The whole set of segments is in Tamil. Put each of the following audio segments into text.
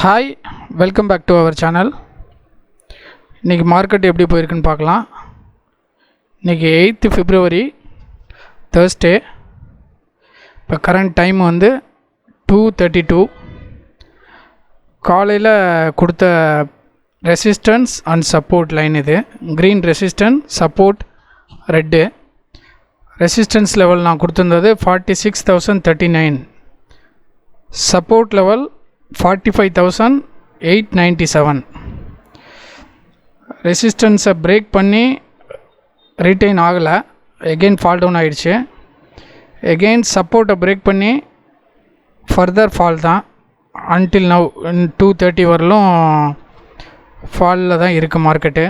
Hi, welcome back to our channel. இன்றைக்கி மார்க்கெட் எப்படி போயிருக்குன்னு பார்க்கலாம். இன்றைக்கி 8th February Thursday. இப்போ கரண்ட் டைம் வந்து 2:32. காலையில் கொடுத்த ரெசிஸ்டன்ஸ் அண்ட் சப்போர்ட் லைன் இது. Green resistance, support red. Resistance level நான் கொடுத்துருந்தது 46,039. Support level 45,897. ரெசிஸ்டன்ஸை பிரேக் பண்ணி ரீட்டைன் ஆகலை, எகெயின் ஃபால் டவுன் ஆகிடுச்சு. எகெயின் சப்போர்ட்டை பிரேக் பண்ணி ஃபர்தர் ஃபால் தான். அன்டில் நவ் 2:30 வரலும் ஃபாலில் தான் இருக்குது மார்க்கெட்டு.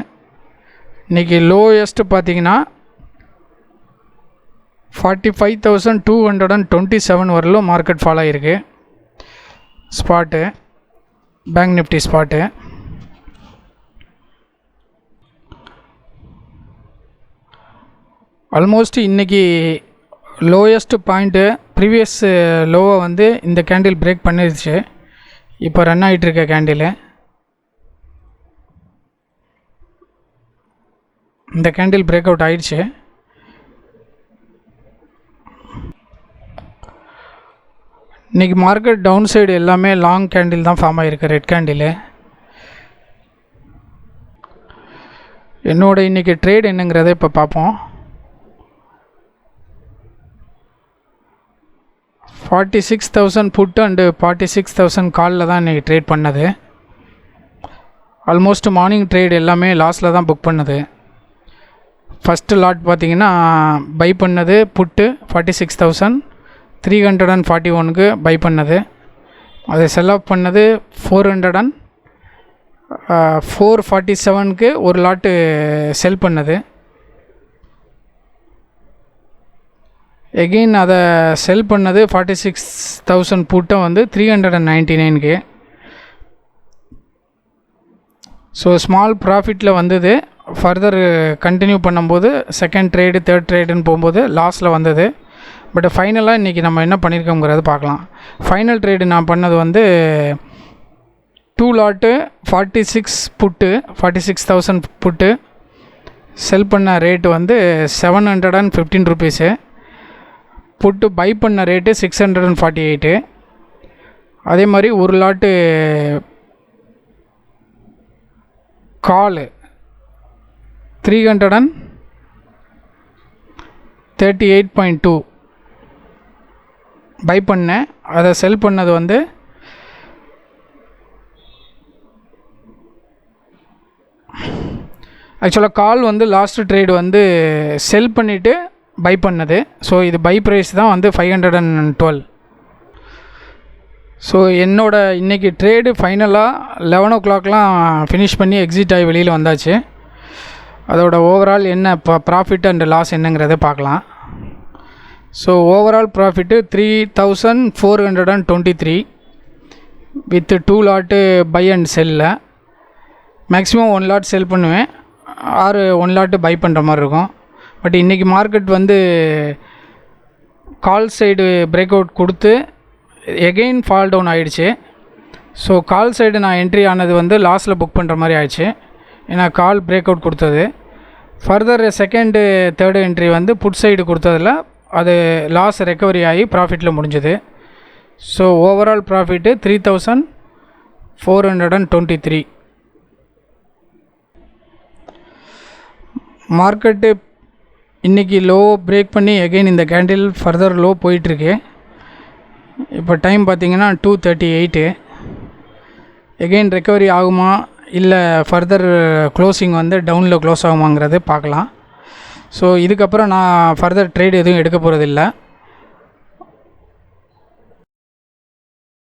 இன்றைக்கி லோயஸ்ட்டு பார்த்திங்கன்னா 45,227 வரலும் மார்க்கெட் ஃபால் ஆகிருக்கு. Spot bank Nifty spot. Almost இன்றைக்கி லோயஸ்ட்டு பாயிண்ட்டு ப்ரீவியஸ் லோவை வந்து இந்த கேண்டில் பிரேக் பண்ணிடுச்சு. இப்போ ரன் ஆகிட்டுருக்க கேண்டிலு இந்த கேண்டில் பிரேக் அவுட் ஆகிடுச்சு. இன்றைக்கி மார்க்கெட் டவுன் சைடு எல்லாமே லாங் கேண்டில் தான் ஃபார்ம் ஆகிருக்கு, ரெட் கேண்டிலு. என்னோட இன்றைக்கி ட்ரேட் என்னங்கிறத இப்போ பார்ப்போம். 46,000 புட் அண்டு 46,000 காலில் தான் இன்றைக்கி ட்ரேட் பண்ணது. ஆல்மோஸ்ட் மார்னிங் ட்ரேட் எல்லாமே லாஸில் தான் புக் பண்ணுது. ஃபஸ்ட்டு லாட் பார்த்திங்கன்னா பை பண்ணது புட்டு 46,341க்கு பை பண்ணது. அதை செல் ஆஃப் பண்ணது 447க்கு ஒரு லாட்டு செல் பண்ணது. எகெயின் அதை செல் பண்ணது 46,000 புட்டை வந்து 399க்கு. ஸோ ஸ்மால் ப்ராஃபிட்டில் வந்தது. ஃபர்தர் கண்டினியூ பண்ணும்போது செகண்ட் ட்ரேடு தேர்ட் ட்ரேடுன்னு போகும்போது லாஸில் வந்தது. பட் ஃபைனலாக இன்றைக்கி நம்ம என்ன பண்ணியிருக்கோங்கிறத பார்க்கலாம். ஃபைனல் ட்ரேடு நான் பண்ணது வந்து 2 லாட்டு 46 புட்டு 46,000 புட்டு. செல் பண்ண ரேட்டு வந்து 715 ருபீஸு. புட்டு பை பண்ண ரேட்டு 648. அதே மாதிரி ஒரு லாட்டு கால் 338.2 பை பண்ணேன். அதை செல் பண்ணது வந்து ஆக்சுவலாக கால் வந்து லாஸ்ட் ட்ரேடு வந்து செல் பண்ணிவிட்டு பை பண்ணது. ஸோ இது பை ப்ரைஸ் தான் வந்து 512. ஸோ என்னோட இன்றைக்கி ட்ரேடு ஃபைனலாக 11 o'clockலாம் ஃபினிஷ் பண்ணி எக்ஸிட் ஆகி வெளியில் வந்தாச்சு. அதோட ஓவரால் என்ன ப்ராஃபிட் அண்ட் லாஸ் என்னங்கிறத பார்க்கலாம். So overall profit 3,423 with 2 lot buy and செல்லில். மேக்ஸிமம் 1 லாட் செல் பண்ணுவேன், 1 லாட்டு பை பண்ணுற மாதிரி இருக்கும். பட் இன்றைக்கி மார்க்கெட் வந்து கால் சைடு பிரேக் அவுட் கொடுத்து எகெயின் ஃபால் டவுன் ஆகிடுச்சு. ஸோ கால் சைடு நான் என்ட்ரி ஆனது வந்து லாஸில் புக் பண்ணுற மாதிரி ஆயிடுச்சு, ஏன்னா கால் பிரேக் அவுட் கொடுத்தது. ஃபர்தர் செகண்டு தேர்டு என்ட்ரி வந்து புட் சைடு கொடுத்ததில் அது லாஸ் ரெக்கவரி ஆகி ப்ராஃபிட்டில் முடிஞ்சது. So overall profit 3,423. மார்க்கெட்டு இன்றைக்கி லோ பிரேக் பண்ணி எகெயின் இந்த கேண்டில் ஃபர்தர் லோ போயிட்டுருக்கு. இப்போ டைம் பார்த்திங்கன்னா 2:38. எகெயின் ரெக்கவரி ஆகுமா இல்லை ஃபர்தர் க்ளோசிங் வந்து டவுனில் க்ளோஸ் ஆகுமாங்கிறது பார்க்கலாம். ஸோ இதுக்கப்புறம் நான் ஃபர்தர் ட்ரேட் எதுவும் எடுக்க போகிறதில்ல.